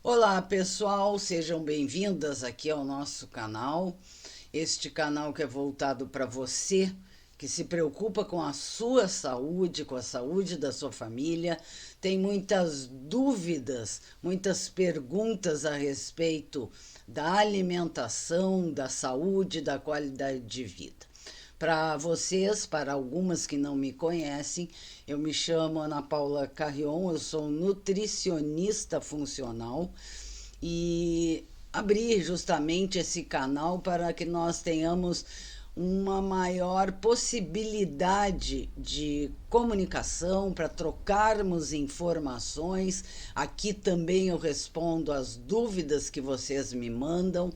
Olá pessoal, sejam bem-vindas aqui ao nosso canal. Este canal que é voltado para você que se preocupa com a sua saúde, com a saúde da sua família, tem muitas dúvidas, muitas perguntas a respeito da alimentação, da saúde, da qualidade de vida. Para vocês, para algumas que não me conhecem, eu me chamo Ana Paula Carrion, eu sou nutricionista funcional e abri justamente esse canal para que nós tenhamos uma maior possibilidade de comunicação, para trocarmos informações. Aqui também eu respondo às dúvidas que vocês me mandam.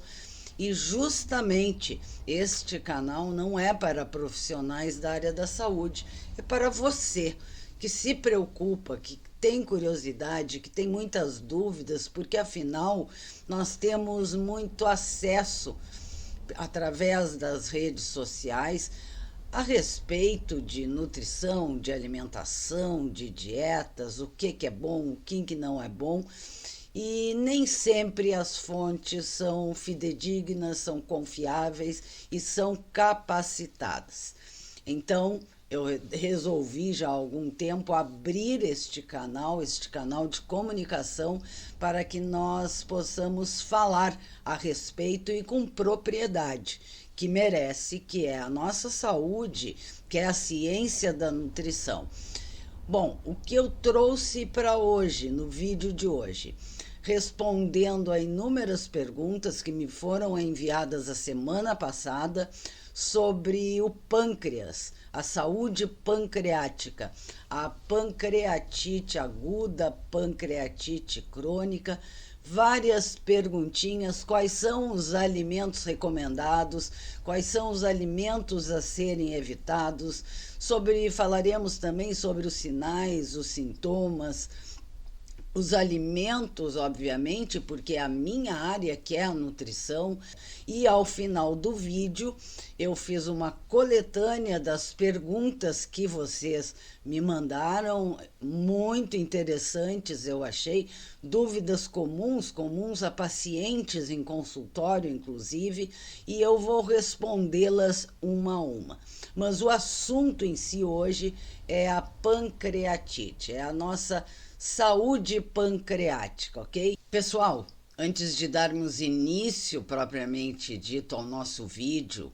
E justamente este canal não é para profissionais da área da saúde, é para você que se preocupa, que tem curiosidade, que tem muitas dúvidas, porque afinal nós temos muito acesso através das redes sociais a respeito de nutrição, de alimentação, de dietas, o que é bom, o que não é bom. E nem sempre as fontes são fidedignas, são confiáveis e são capacitadas. Então, eu resolvi já há algum tempo abrir este canal de comunicação, para que nós possamos falar a respeito e com propriedade, que merece, que é a nossa saúde, que é a ciência da nutrição. Bom, o que eu trouxe para hoje, no vídeo de hoje, respondendo a inúmeras perguntas que me foram enviadas a semana passada sobre o pâncreas, a saúde pancreática, a pancreatite aguda, pancreatite crônica, várias perguntinhas: quais são os alimentos recomendados, quais são os alimentos a serem evitados, falaremos também sobre os sinais, os sintomas, os alimentos, obviamente, porque é a minha área, que é a nutrição. E ao final do vídeo eu fiz uma coletânea das perguntas que vocês me mandaram, muito interessantes, eu achei, dúvidas comuns a pacientes em consultório, inclusive, e eu vou respondê-las uma a uma. Mas o assunto em si hoje é a pancreatite, é a nossa saúde pancreática, ok? Pessoal, antes de darmos início propriamente dito ao nosso vídeo,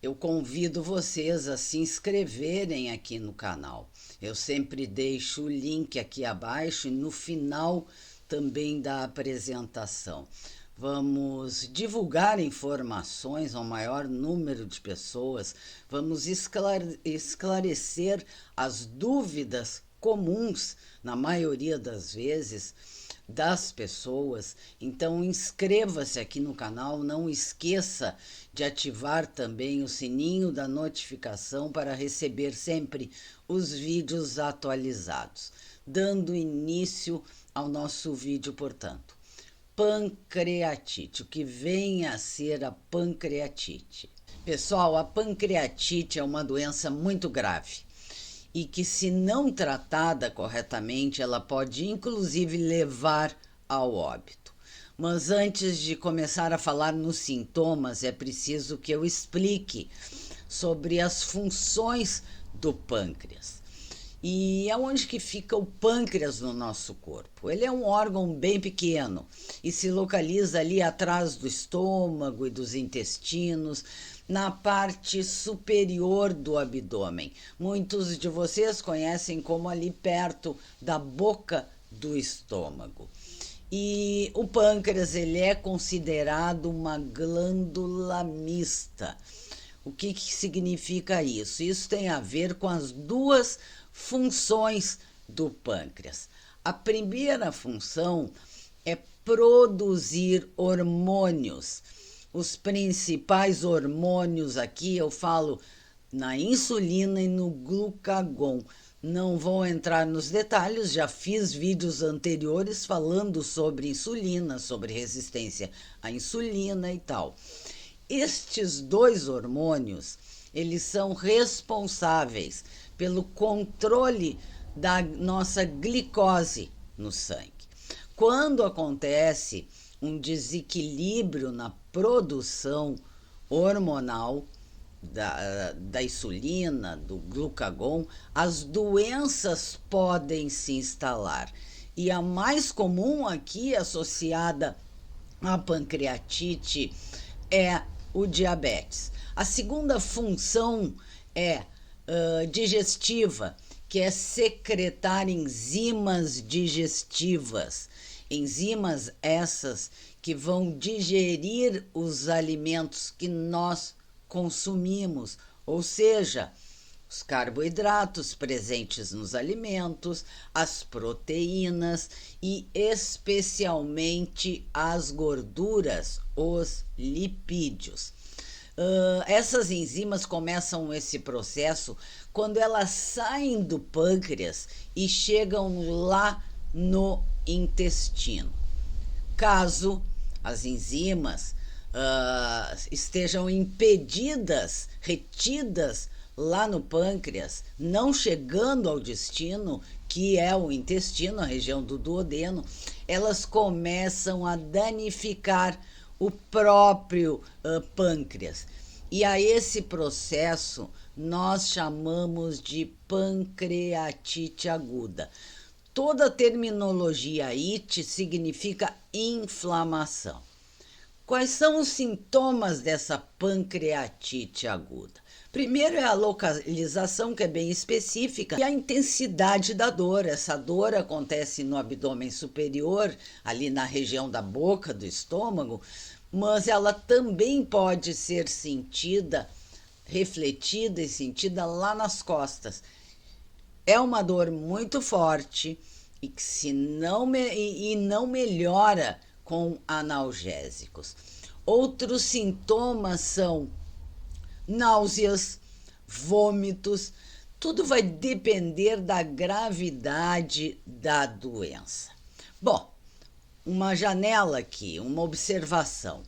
eu convido vocês a se inscreverem aqui no canal. Eu sempre deixo o link aqui abaixo e no final também da apresentação. Vamos divulgar informações ao maior número de pessoas, vamos esclarecer as dúvidas comuns, na maioria das vezes, das pessoas. Então inscreva-se aqui no canal, não esqueça de ativar também o sininho da notificação para receber sempre os vídeos atualizados. Dando início ao nosso vídeo, portanto, pancreatite, o que vem a ser a pancreatite. Pessoal, a pancreatite é uma doença muito grave e que, se não tratada corretamente, ela pode inclusive levar ao óbito. Mas antes de começar a falar nos sintomas, é preciso que eu explique sobre as funções do pâncreas. E aonde que fica o pâncreas no nosso corpo? Ele é um órgão bem pequeno e se localiza ali atrás do estômago e dos intestinos, na parte superior do abdômen. Muitos de vocês conhecem como ali perto da boca do estômago. E o pâncreas, ele é considerado uma glândula mista. O que significa isso? Isso tem a ver com as duas funções do pâncreas. A primeira função é produzir hormônios. Os principais hormônios aqui, eu falo na insulina e no glucagon. Não vou entrar nos detalhes, já fiz vídeos anteriores falando sobre insulina, sobre resistência à insulina e tal. Estes dois hormônios, eles são responsáveis pelo controle da nossa glicose no sangue. quando acontece um desequilíbrio na produção hormonal da insulina, do glucagon, as doenças podem se instalar. E a mais comum aqui, associada à pancreatite, é o diabetes. A segunda função é digestiva, que é secretar enzimas digestivas. Enzimas essas que vão digerir os alimentos que nós consumimos, ou seja, os carboidratos presentes nos alimentos, as proteínas e especialmente as gorduras, os lipídios. Essas enzimas começam esse processo quando elas saem do pâncreas e chegam lá no intestino. Caso as enzimas estejam impedidas, retidas lá no pâncreas, não chegando ao destino, que é o intestino, a região do duodeno, elas começam a danificar o próprio pâncreas. E a esse processo nós chamamos de pancreatite aguda. Toda a terminologia IT significa inflamação. Quais são os sintomas dessa pancreatite aguda? Primeiro é a localização, que é bem específica, e a intensidade da dor. Essa dor acontece no abdômen superior, ali na região da boca, do estômago, mas ela também pode ser sentida, refletida e sentida lá nas costas. É uma dor muito forte e que não melhora com analgésicos. Outros sintomas são náuseas, vômitos, tudo vai depender da gravidade da doença. Bom, uma janela aqui, uma observação.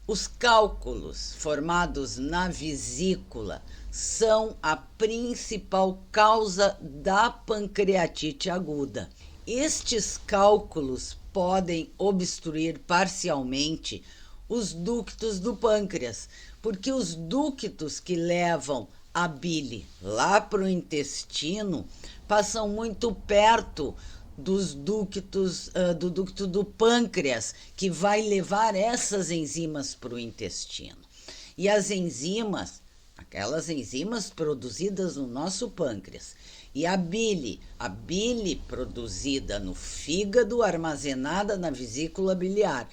Os cálculos formados na vesícula são a principal causa da pancreatite aguda. Estes cálculos podem obstruir parcialmente os ductos do pâncreas, porque os ductos que levam a bile lá para o intestino passam muito perto dos ductos, do ducto do pâncreas, que vai levar essas enzimas para o intestino. E as enzimas, aquelas enzimas produzidas no nosso pâncreas, e a bile produzida no fígado, armazenada na vesícula biliar,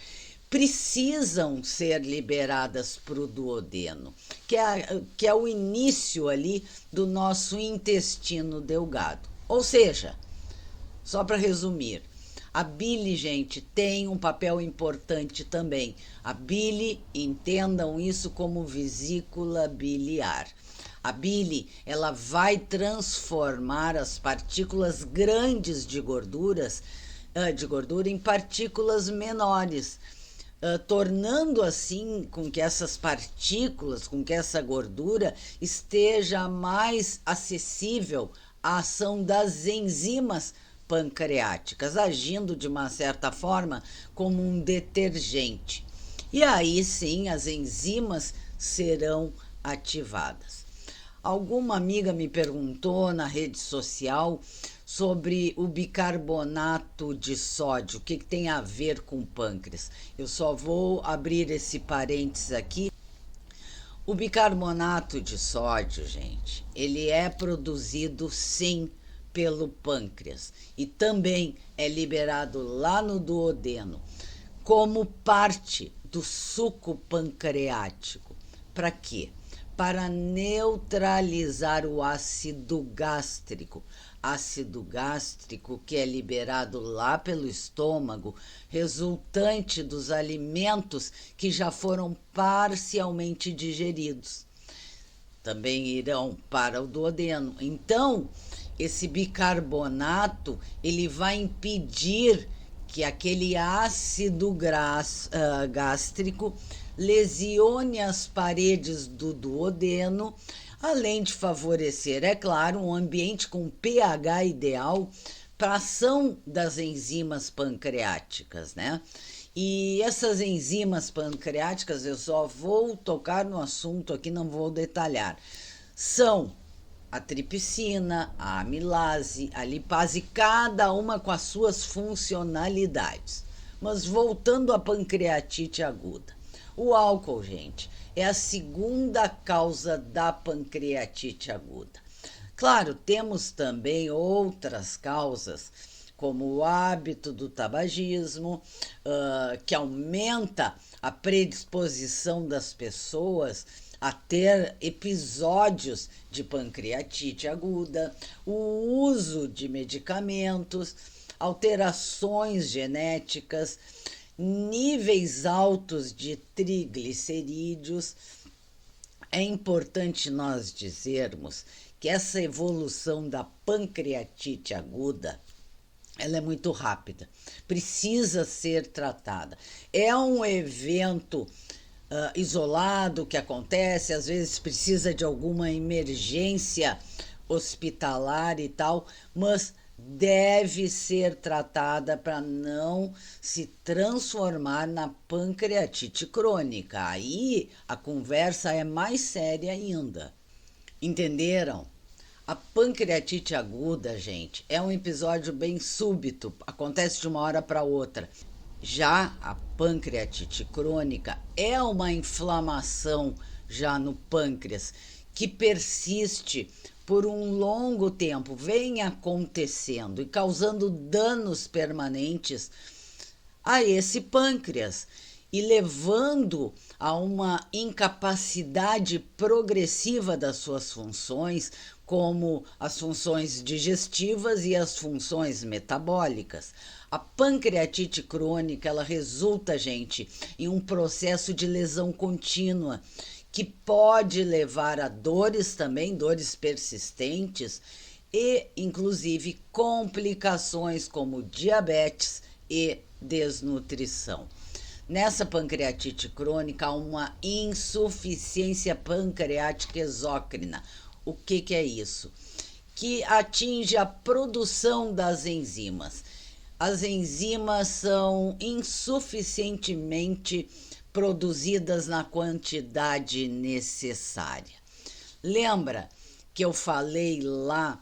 precisam ser liberadas para o duodeno, que é o início ali do nosso intestino delgado. Ou seja, só para resumir, a bile, gente, tem um papel importante também. A bile, entendam isso como vesícula biliar. A bile, ela vai transformar as partículas grandes de gordura em partículas menores, tornando assim com que essas partículas, com que essa gordura esteja mais acessível à ação das enzimas pancreáticas, agindo de uma certa forma como um detergente. E aí sim as enzimas serão ativadas. Alguma amiga me perguntou na rede social sobre o bicarbonato de sódio, o que tem a ver com o pâncreas. Eu só vou abrir esse parênteses aqui. O bicarbonato de sódio, gente, ele é produzido sim pelo pâncreas e também é liberado lá no duodeno como parte do suco pancreático. Para quê? Para neutralizar o ácido gástrico que é liberado lá pelo estômago, resultante dos alimentos que já foram parcialmente digeridos. Também irão para o duodeno. Então, esse bicarbonato, ele vai impedir que aquele ácido gástrico lesione as paredes do duodeno, além de favorecer, é claro, um ambiente com pH ideal para a ação das enzimas pancreáticas, né? E essas enzimas pancreáticas, eu só vou tocar no assunto aqui, não vou detalhar, são a tripsina, a amilase, a lipase, cada uma com as suas funcionalidades. Mas voltando à pancreatite aguda, o álcool, gente, é a segunda causa da pancreatite aguda. Claro, temos também outras causas, como o hábito do tabagismo, que aumenta a predisposição das pessoas a ter episódios de pancreatite aguda, o uso de medicamentos, alterações genéticas, níveis altos de triglicerídeos. É importante nós dizermos que essa evolução da pancreatite aguda, ela é muito rápida, precisa ser tratada. É um evento isolado que acontece, às vezes precisa de alguma emergência hospitalar e tal, mas deve ser tratada para não se transformar na pancreatite crônica. Aí a conversa é mais séria ainda. Entenderam? A pancreatite aguda, gente, é um episódio bem súbito, acontece de uma hora para outra. Já a pancreatite crônica é uma inflamação já no pâncreas que persiste por um longo tempo, vem acontecendo e causando danos permanentes a esse pâncreas e levando a uma incapacidade progressiva das suas funções, como as funções digestivas e as funções metabólicas. A pancreatite crônica, ela resulta, gente, em um processo de lesão contínua, que pode levar a dores também, dores persistentes, e inclusive complicações como diabetes e desnutrição. Nessa pancreatite crônica, há uma insuficiência pancreática exócrina. O que é isso? Que atinge a produção das enzimas. As enzimas são insuficientemente produzidas na quantidade necessária. Lembra que eu falei lá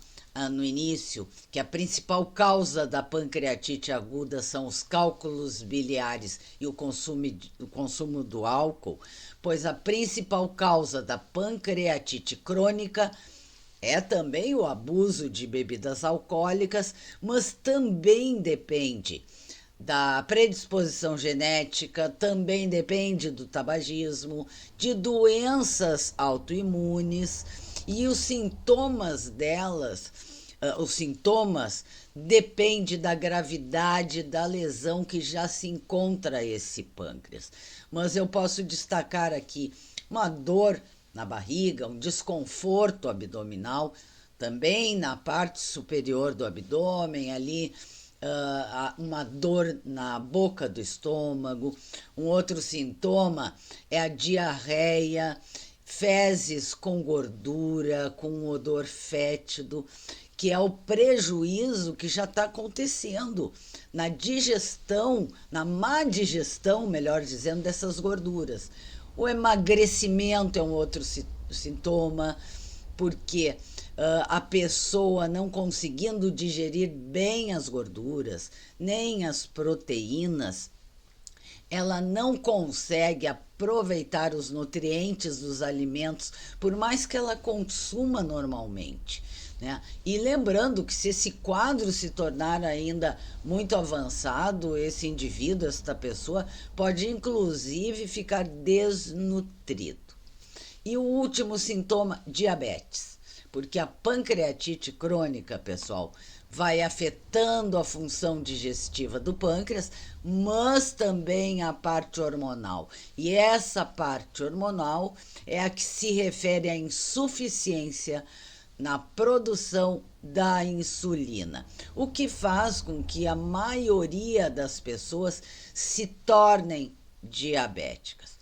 no início que a principal causa da pancreatite aguda são os cálculos biliares e o consumo do álcool? Pois a principal causa da pancreatite crônica é também o abuso de bebidas alcoólicas, mas também depende da predisposição genética, também depende do tabagismo, de doenças autoimunes, e os sintomas delas, os sintomas dependem da gravidade da lesão que já se encontra esse pâncreas. Mas eu posso destacar aqui uma dor na barriga, um desconforto abdominal, também na parte superior do abdômen, ali uma dor na boca do estômago. Um outro sintoma é a diarreia, fezes com gordura, com um odor fétido, que é o prejuízo que já está acontecendo na digestão, na má digestão, melhor dizendo, dessas gorduras. O emagrecimento é um outro sintoma, porque a pessoa não conseguindo digerir bem as gorduras, nem as proteínas, ela não consegue aproveitar os nutrientes dos alimentos, por mais que ela consuma normalmente, né? E lembrando que se esse quadro se tornar ainda muito avançado, esse indivíduo, esta pessoa, pode inclusive ficar desnutrido. E o último sintoma, diabetes, porque a pancreatite crônica, pessoal, vai afetando a função digestiva do pâncreas, mas também a parte hormonal. E essa parte hormonal é a que se refere à insuficiência na produção da insulina, o que faz com que a maioria das pessoas se tornem diabéticas.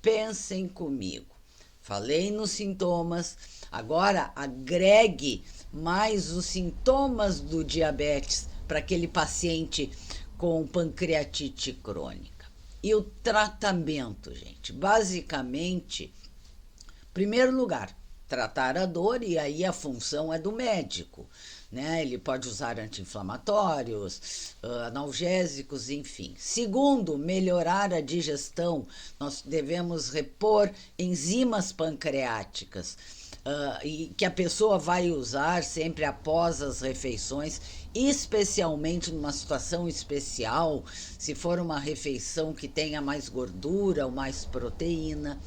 Pensem comigo. Falei nos sintomas, agora agregue mais os sintomas do diabetes para aquele paciente com pancreatite crônica. E o tratamento, gente, basicamente, em primeiro lugar, tratar a dor, e aí a função é do médico, né? Ele pode usar anti-inflamatórios, analgésicos, enfim. Segundo, melhorar a digestão. Nós devemos repor enzimas pancreáticas, e que a pessoa vai usar sempre após as refeições, especialmente numa situação especial, se for uma refeição que tenha mais gordura ou mais proteína.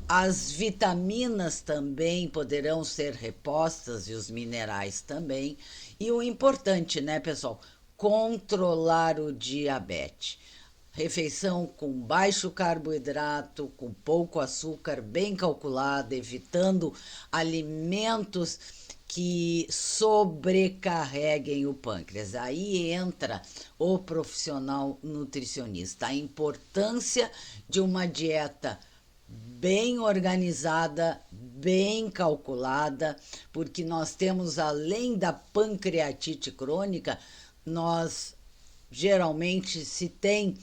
As vitaminas também poderão ser repostas e os minerais também. E o importante, né, pessoal? Controlar o diabetes. Refeição com baixo carboidrato, com pouco açúcar, bem calculada, evitando alimentos que sobrecarreguem o pâncreas. Aí entra o profissional nutricionista. A importância de uma dieta bem organizada, bem calculada, porque nós temos, além da pancreatite crônica, nós geralmente se tem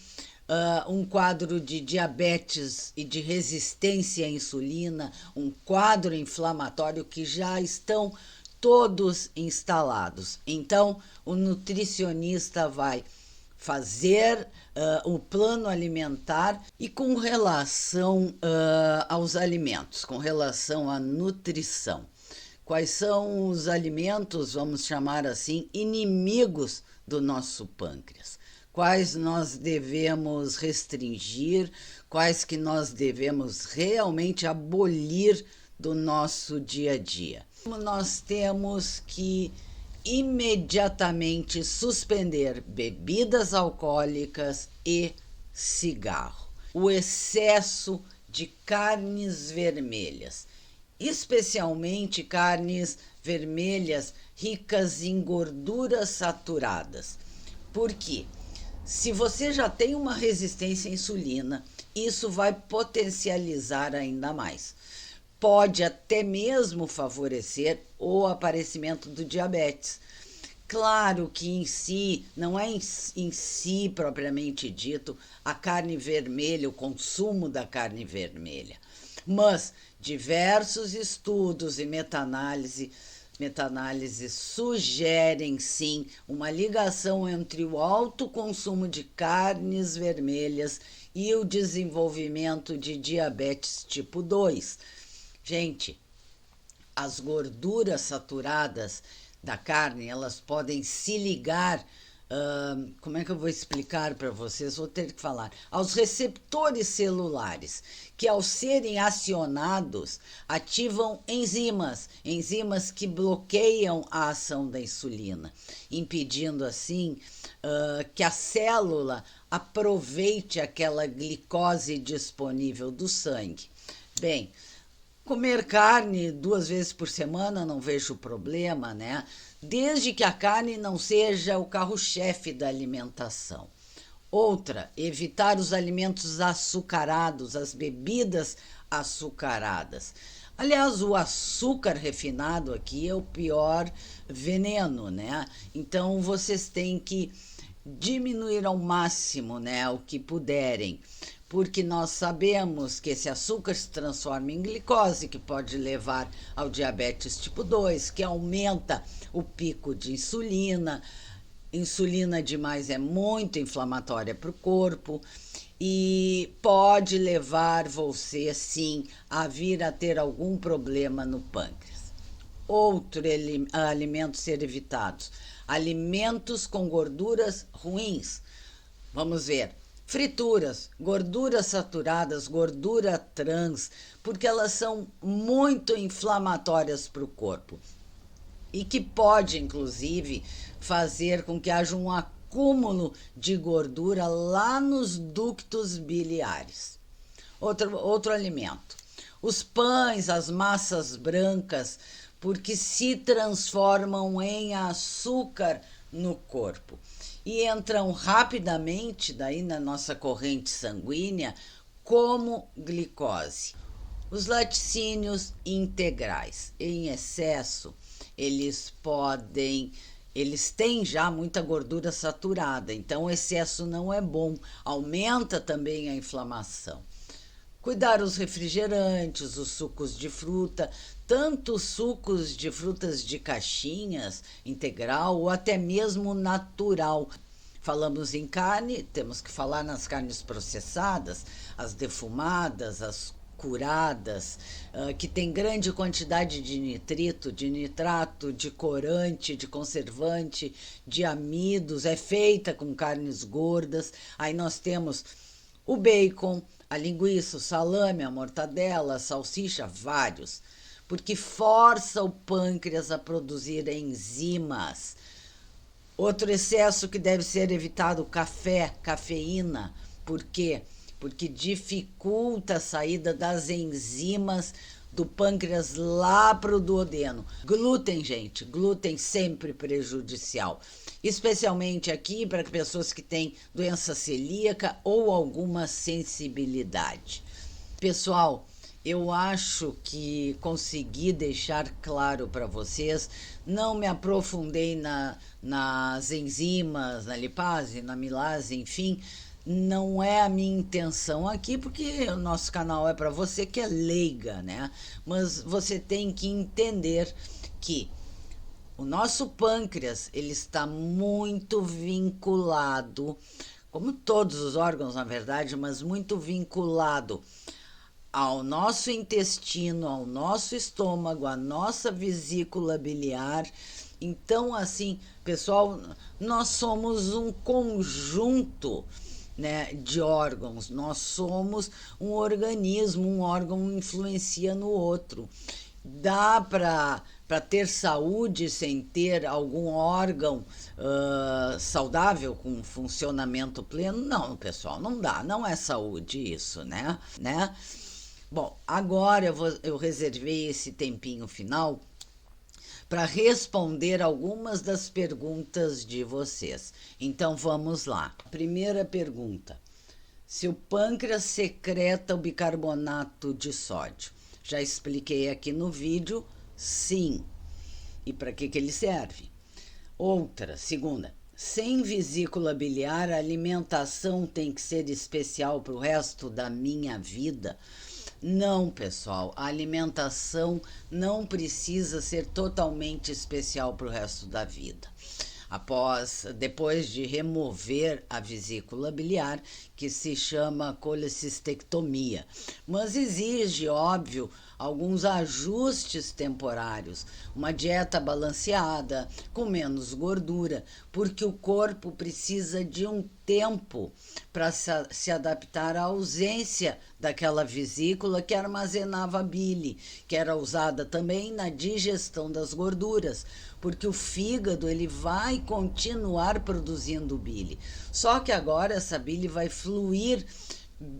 um quadro de diabetes e de resistência à insulina, um quadro inflamatório que já estão todos instalados. Então, o nutricionista vai fazer o plano alimentar. E com relação aos alimentos, com relação à nutrição, quais são os alimentos, vamos chamar assim, inimigos do nosso pâncreas? Quais nós devemos restringir, quais que nós devemos realmente abolir do nosso dia a dia? Nós temos que imediatamente suspender bebidas alcoólicas e cigarro. O excesso de carnes vermelhas, especialmente carnes vermelhas ricas em gorduras saturadas. Por quê? Se você já tem uma resistência à insulina, isso vai potencializar ainda mais. Pode até mesmo favorecer o aparecimento do diabetes. Claro que em si, não é em si propriamente dito a carne vermelha, o consumo da carne vermelha, mas diversos estudos e meta-análise sugerem sim uma ligação entre o alto consumo de carnes vermelhas e o desenvolvimento de diabetes tipo 2. Gente, as gorduras saturadas da carne, elas podem se ligar, como é que eu vou explicar para vocês? Vou ter que falar. Aos receptores celulares, que ao serem acionados, ativam enzimas que bloqueiam a ação da insulina, impedindo assim que a célula aproveite aquela glicose disponível do sangue. Bem, comer carne 2 vezes por semana não vejo problema, né? Desde que a carne não seja o carro-chefe da alimentação. Outra, evitar os alimentos açucarados, as bebidas açucaradas. Aliás, o açúcar refinado aqui é o pior veneno, né? Então, vocês têm que diminuir ao máximo, né, o que puderem, porque nós sabemos que esse açúcar se transforma em glicose, que pode levar ao diabetes tipo 2, que aumenta o pico de insulina. Insulina demais é muito inflamatória para o corpo e pode levar você, sim, a vir a ter algum problema no pâncreas. Outro alimento ser evitados: alimentos com gorduras ruins. Vamos ver. Frituras, gorduras saturadas, gordura trans, porque elas são muito inflamatórias para o corpo e que pode, inclusive, fazer com que haja um acúmulo de gordura lá nos ductos biliares. Outro alimento: os pães, as massas brancas, porque se transformam em açúcar no corpo e entram rapidamente daí na nossa corrente sanguínea como glicose. Os laticínios integrais, em excesso, eles podem eles têm já muita gordura saturada, então o excesso não é bom, aumenta também a inflamação. Cuidar os refrigerantes, os sucos de fruta, tanto sucos de frutas de caixinhas, integral ou até mesmo natural. Falamos em carne, temos que falar nas carnes processadas, as defumadas, as curadas, que tem grande quantidade de nitrito, de nitrato, de corante, de conservante, de amidos, é feita com carnes gordas. Aí nós temos o bacon, a linguiça, o salame, a mortadela, a salsicha, vários, porque força o pâncreas a produzir enzimas. Outro excesso que deve ser evitado, café, cafeína. Por quê? Porque dificulta a saída das enzimas do pâncreas lá para o duodeno. Glúten, gente, glúten sempre prejudicial. Especialmente aqui para pessoas que têm doença celíaca ou alguma sensibilidade. Pessoal, eu acho que consegui deixar claro para vocês. Não me aprofundei nas enzimas, na lipase, na milase, enfim. Não é a minha intenção aqui, porque o nosso canal é para você que é leiga, né? Mas você tem que entender que o nosso pâncreas, ele está muito vinculado, como todos os órgãos, na verdade, mas muito vinculado ao nosso intestino, ao nosso estômago, à nossa vesícula biliar. Então, assim, pessoal, nós somos um conjunto, né, de órgãos. Nós somos um organismo, um órgão influencia no outro. Dá para ter saúde sem ter algum órgão saudável com funcionamento pleno? Não, pessoal, não dá, não é saúde isso, né? Bom, agora eu reservei esse tempinho final para responder algumas das perguntas de vocês. Então vamos lá. Primeira pergunta: se o pâncreas secreta o bicarbonato de sódio? Já expliquei aqui no vídeo, sim. E para que ele serve? Outra, segunda: sem vesícula biliar, a alimentação tem que ser especial para o resto da minha vida? Não, pessoal, a alimentação não precisa ser totalmente especial para o resto da vida. Depois de remover a vesícula biliar, que se chama colecistectomia. Mas exige, óbvio, alguns ajustes temporários, uma dieta balanceada, com menos gordura, porque o corpo precisa de um tempo para se adaptar à ausência daquela vesícula que armazenava a bile, que era usada também na digestão das gorduras, porque o fígado ele vai continuar produzindo bile. Só que agora essa bile vai fluir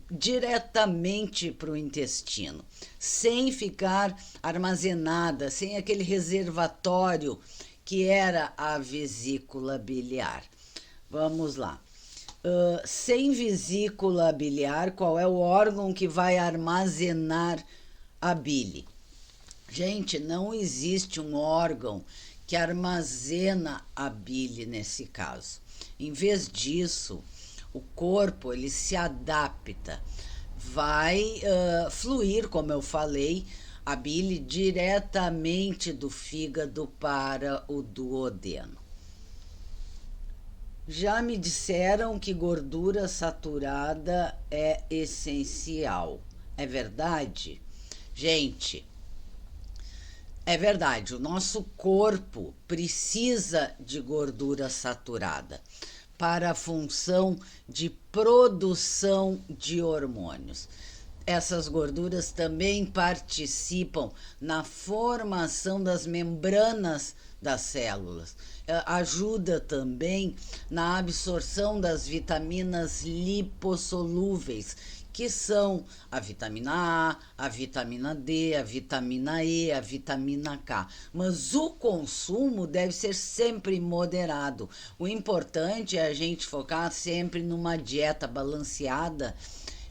diretamente para o intestino, sem ficar armazenada, sem aquele reservatório que era a vesícula biliar. Vamos lá. Sem vesícula biliar, qual é o órgão que vai armazenar a bile? Gente, não existe um órgão que armazena a bile nesse caso. Em vez disso, o corpo ele se adapta, vai fluir, como eu falei, a bile diretamente do fígado para o duodeno. Já me disseram que gordura saturada é essencial. É verdade? Gente, é verdade, o nosso corpo precisa de gordura saturada para a função de produção de hormônios. Essas gorduras também participam na formação das membranas das células. Ajuda também na absorção das vitaminas lipossolúveis, que são a vitamina A, a vitamina D, a vitamina E, a vitamina K. Mas o consumo deve ser sempre moderado. O importante é a gente focar sempre numa dieta balanceada,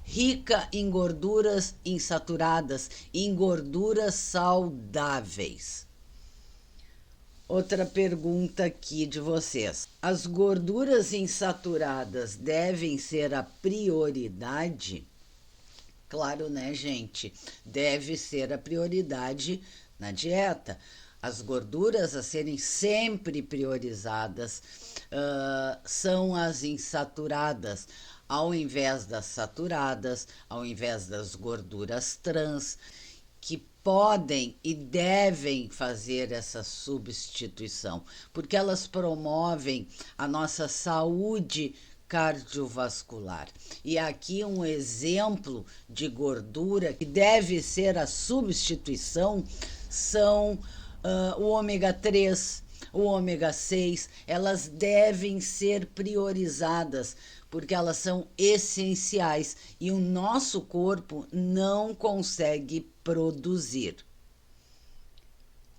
rica em gorduras insaturadas, em gorduras saudáveis. Outra pergunta aqui de vocês. As gorduras insaturadas devem ser a prioridade? Claro, né, gente? Deve ser a prioridade na dieta. As gorduras a serem sempre priorizadas são as insaturadas, ao invés das saturadas, ao invés das gorduras trans, que podem e devem fazer essa substituição, porque elas promovem a nossa saúde cardiovascular. E aqui um exemplo de gordura que deve ser a substituição são o ômega 3, o ômega 6, elas devem ser priorizadas porque elas são essenciais e o nosso corpo não consegue produzir.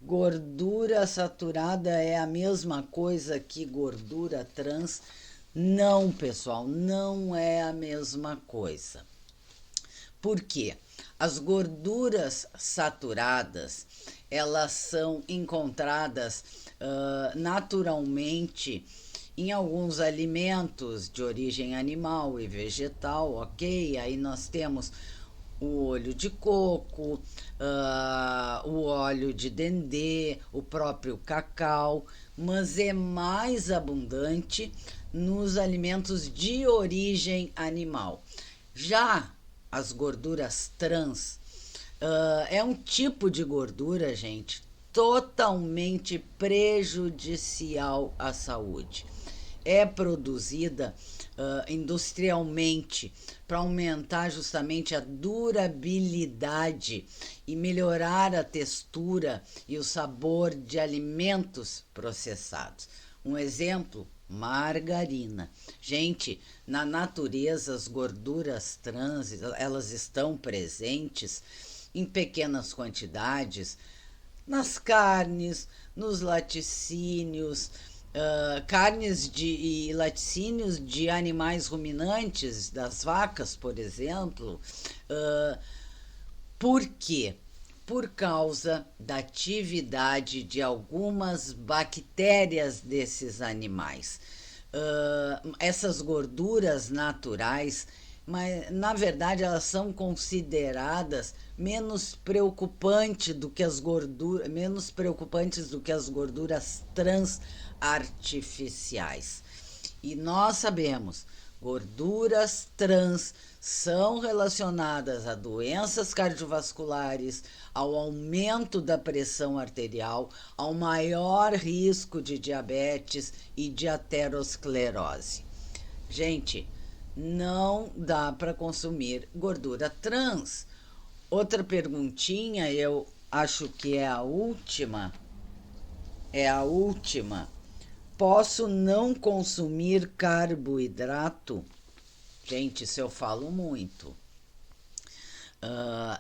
Gordura saturada é a mesma coisa que gordura trans? Não, pessoal, não é a mesma coisa. Por quê? As gorduras saturadas, elas são encontradas naturalmente em alguns alimentos de origem animal e vegetal, ok? Aí nós temos o óleo de coco, o óleo de dendê, o próprio cacau, mas é mais abundante nos alimentos de origem animal. Já as gorduras trans é um tipo de gordura, gente, totalmente prejudicial à saúde. É produzida industrialmente para aumentar justamente a durabilidade e melhorar a textura e o sabor de alimentos processados. Um exemplo, margarina. Gente, na natureza as gorduras trans, elas estão presentes em pequenas quantidades nas carnes, nos laticínios, carnes e laticínios de animais ruminantes, das vacas, por exemplo. Por quê? Por causa da atividade de algumas bactérias desses animais. Essas gorduras naturais, mas na verdade elas são consideradas menos preocupantes do que as gorduras trans artificiais. E nós sabemos, gorduras trans são relacionadas a doenças cardiovasculares, ao aumento da pressão arterial, ao maior risco de diabetes e de aterosclerose. Gente, não dá para consumir gordura trans. Outra perguntinha, eu acho que é a última. Posso não consumir carboidrato? Gente, isso eu falo muito.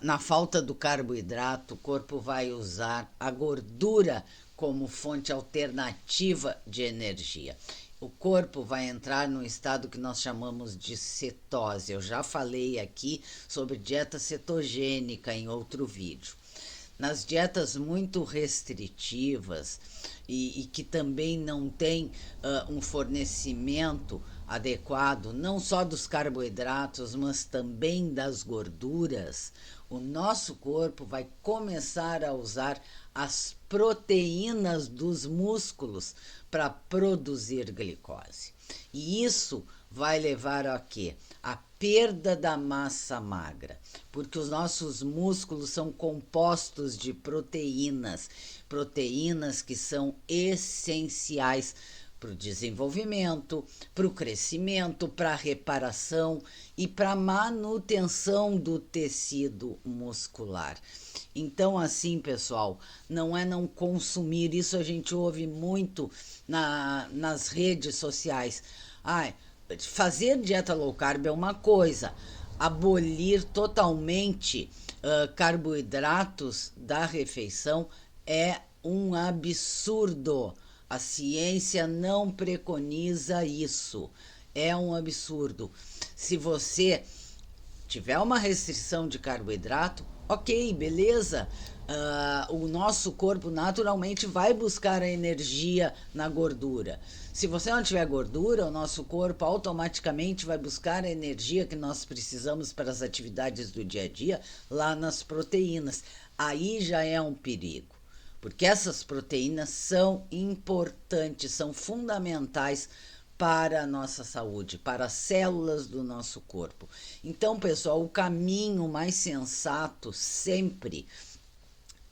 Na falta do carboidrato, o corpo vai usar a gordura como fonte alternativa de energia. O corpo vai entrar num estado que nós chamamos de cetose. Eu já falei aqui sobre dieta cetogênica em outro vídeo. Nas dietas muito restritivas e que também não tem um fornecimento adequado, não só dos carboidratos, mas também das gorduras, o nosso corpo vai começar a usar as proteínas dos músculos para produzir glicose. E isso vai levar a quê? A perda da massa magra, porque os nossos músculos são compostos de proteínas que são essenciais para o desenvolvimento, para o crescimento, para a reparação e para a manutenção do tecido muscular. Então, assim, pessoal, não é não consumir, isso a gente ouve muito nas redes sociais. Fazer dieta low carb é uma coisa, abolir totalmente carboidratos da refeição é um absurdo. A ciência não preconiza isso. É um absurdo. Se você tiver uma restrição de carboidrato, Ok, beleza. O nosso corpo naturalmente vai buscar a energia na gordura. Se você não tiver gordura, o nosso corpo automaticamente vai buscar a energia que nós precisamos para as atividades do dia a dia lá nas proteínas. Aí já é um perigo, porque essas proteínas são importantes, são fundamentais para a nossa saúde, para as células do nosso corpo. Então, pessoal, o caminho mais sensato sempre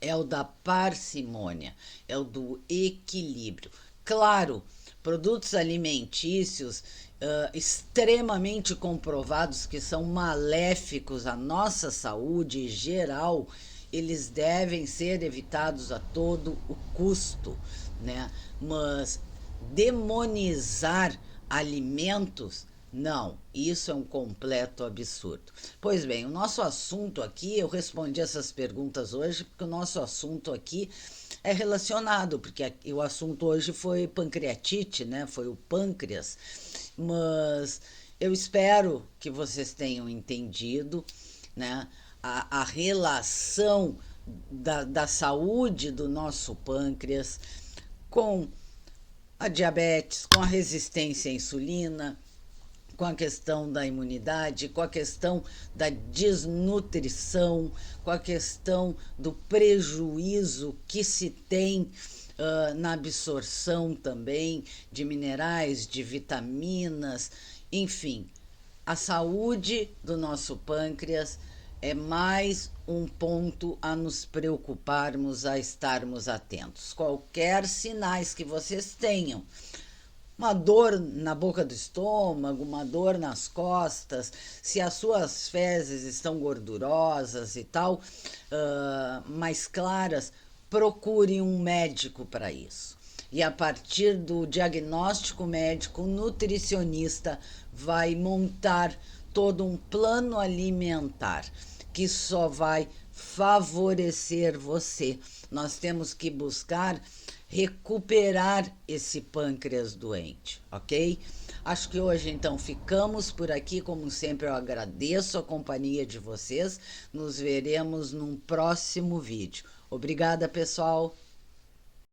é o da parcimônia, é o do equilíbrio. Claro, produtos alimentícios extremamente comprovados que são maléficos à nossa saúde geral, eles devem ser evitados a todo o custo, né? Mas demonizar alimentos, não, isso é um completo absurdo. Pois bem, o nosso assunto aqui, eu respondi essas perguntas hoje, porque o nosso assunto aqui é relacionado, porque o assunto hoje foi pancreatite, né? Foi o pâncreas, mas eu espero que vocês tenham entendido, né? A relação da saúde do nosso pâncreas com a diabetes, com a resistência à insulina, com a questão da imunidade, com a questão da desnutrição, com a questão do prejuízo que se tem na absorção também de minerais, de vitaminas, enfim. A saúde do nosso pâncreas é mais um ponto a nos preocuparmos, a estarmos atentos. Qualquer sinais que vocês tenham, uma dor na boca do estômago, uma dor nas costas, se as suas fezes estão gordurosas e tal, mais claras, procure um médico para isso. E a partir do diagnóstico médico, o nutricionista vai montar todo um plano alimentar que só vai favorecer você. Nós temos que buscar recuperar esse pâncreas doente, ok? Acho que hoje então ficamos por aqui. Como sempre, eu agradeço a companhia de vocês. Nos veremos num próximo vídeo. Obrigada, pessoal!